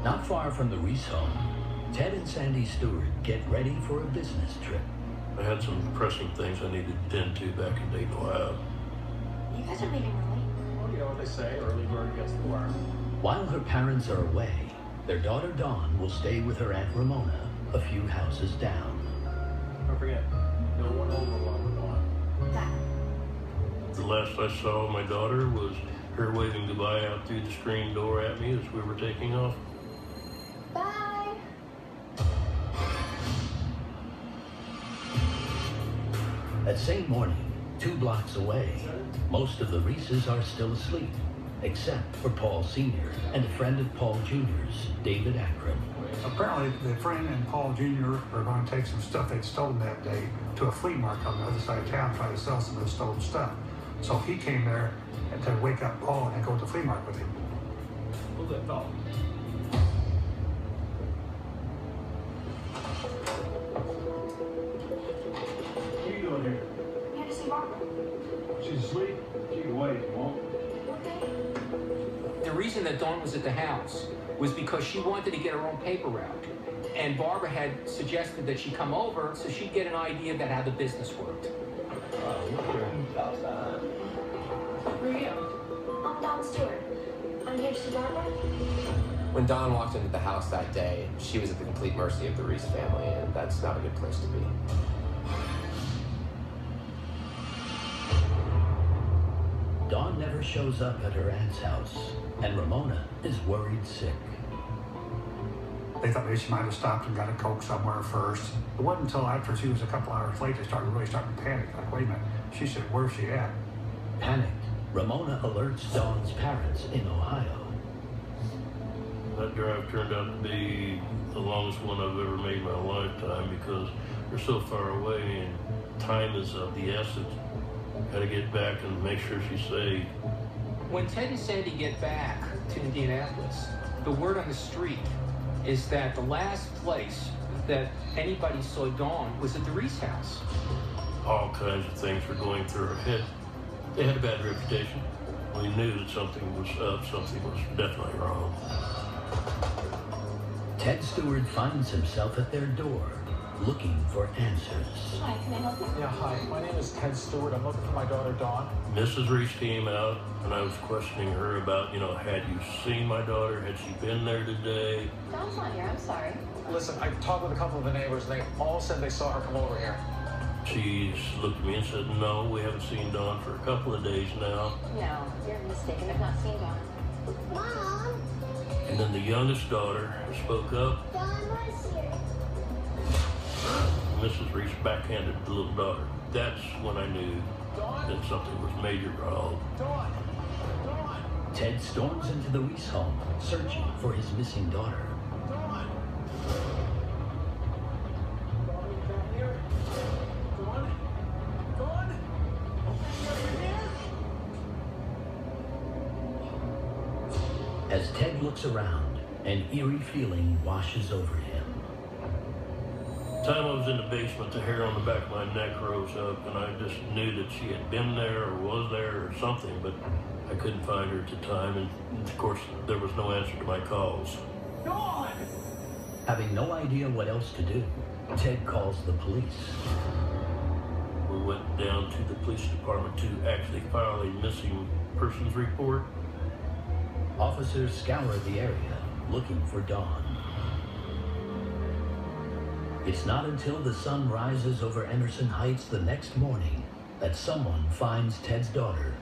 Not far from the Reese home, Ted and Sandy Stewart get ready for a business trip. I had some pressing things I needed to tend to back in Dayton, Ohio. You guys are leaving early. Well, you know what they say, early bird gets the worm. While her parents are away, their daughter Dawn will stay with her Aunt Ramona a few houses down. Don't forget, no one over while we're gone. That. The last I saw of my daughter was her waving goodbye out through the screen door at me as we were taking off. Bye. That same morning, 2 blocks away, most of the Reeses are still asleep, except for Paul Sr. and a friend of Paul Jr.'s, David Akron. Apparently, the friend and Paul Jr. are going to take some stuff they'd stolen that day to a flea market on the other side of town, try to sell some of the stolen stuff. So he came there and to wake up Paul and go to the flea market with him. Who's that dog? What are you doing here? We had to see Barbara. She's asleep. She can wait if you want. Okay. The reason that Dawn was at the house was because she wanted to get her own paper route. And Barbara had suggested that she come over so she'd get an idea about how the business worked. Who are you? I'm Dawn Stewart. I'm here to see Barbara. When Dawn walked into the house that day, she was at the complete mercy of the Reese family, and that's not a good place to be. Dawn never shows up at her aunt's house, and Ramona is worried sick. They thought maybe she might have stopped and got a Coke somewhere first. It wasn't until after she was a couple hours late they started to panic. Like, wait a minute. She said, where's she at? Panicked, Ramona alerts Dawn's parents in Ohio. That drive turned out to be the longest one I've ever made in my lifetime because they're so far away and time is of the essence. Got to get back and make sure she's safe. When Ted and Sandy get back to Indianapolis, the word on the street is that the last place that anybody saw Dawn was at the Reese house. All kinds of things were going through her head. They had a bad reputation. We knew that something was up, something was definitely wrong. Ted Stewart finds himself at their door, looking for answers. Hi, can I help you? Yeah, hi. My name is Ted Stewart. I'm looking for my daughter, Dawn. Mrs. Reese came out, and I was questioning her about, had you seen my daughter? Had she been there today? Dawn's not here. I'm sorry. Listen, I talked with a couple of the neighbors, and they all said they saw her come over here. She looked at me and said, no, we haven't seen Dawn for a couple of days now. No, you're mistaken. I've not seen Dawn. Mom! And then the youngest daughter spoke up. Dawn was here. Mrs. Reese backhanded the little daughter. That's when I knew that something was major wrong. Dawn! Dawn! Ted storms into the Reese home, searching for his missing daughter. Dawn! Dawn, you down here? Dawn? Dawn? You here? As Ted looks around, an eerie feeling washes over him. The time I was in the basement, the hair on the back of my neck rose up, and I just knew that she had been there or was there or something, but I couldn't find her at the time, and of course, there was no answer to my calls. Dawn! Having no idea what else to do, Ted calls the police. We went down to the police department to actually file a missing persons report. Officers scour the area, looking for Dawn. It's not until the sun rises over Emerson Heights the next morning that someone finds Ted's daughter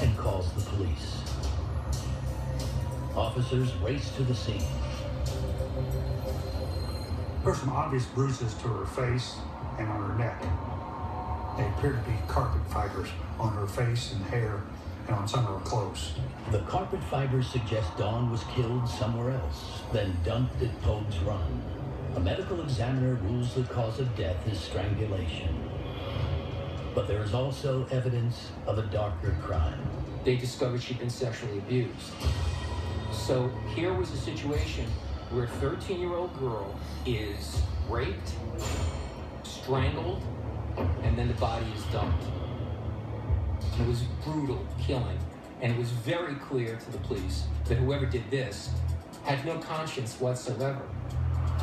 and calls the police. Officers race to the scene. There were some obvious bruises to her face and on her neck. They appeared to be carpet fibers on her face and hair and on some of her clothes. The carpet fibers suggest Dawn was killed somewhere else, then dumped at Pogue's Run. A medical examiner rules the cause of death is strangulation. But there is also evidence of a darker crime. They discovered she'd been sexually abused. So here was a situation where a 13-year-old girl is raped, strangled, and then the body is dumped. And it was brutal killing. And it was very clear to the police that whoever did this had no conscience whatsoever.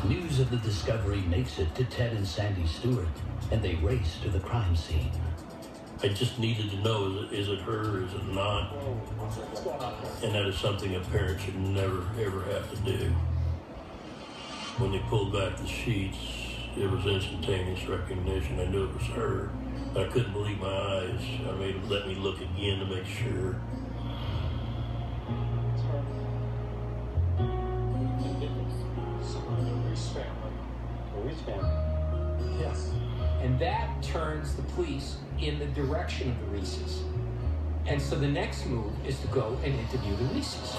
News of the discovery makes it to Ted and Sandy Stewart, and they race to the crime scene. I just needed to know, is it her, is it not? And that is something a parent should never, ever have to do. When they pulled back the sheets, it was instantaneous recognition. I knew it was her. I couldn't believe my eyes. I made them let me look again to make sure. The Reese family. Yes. And that turns the police in the direction of the Reeses. And so the next move is to go and interview the Reeses.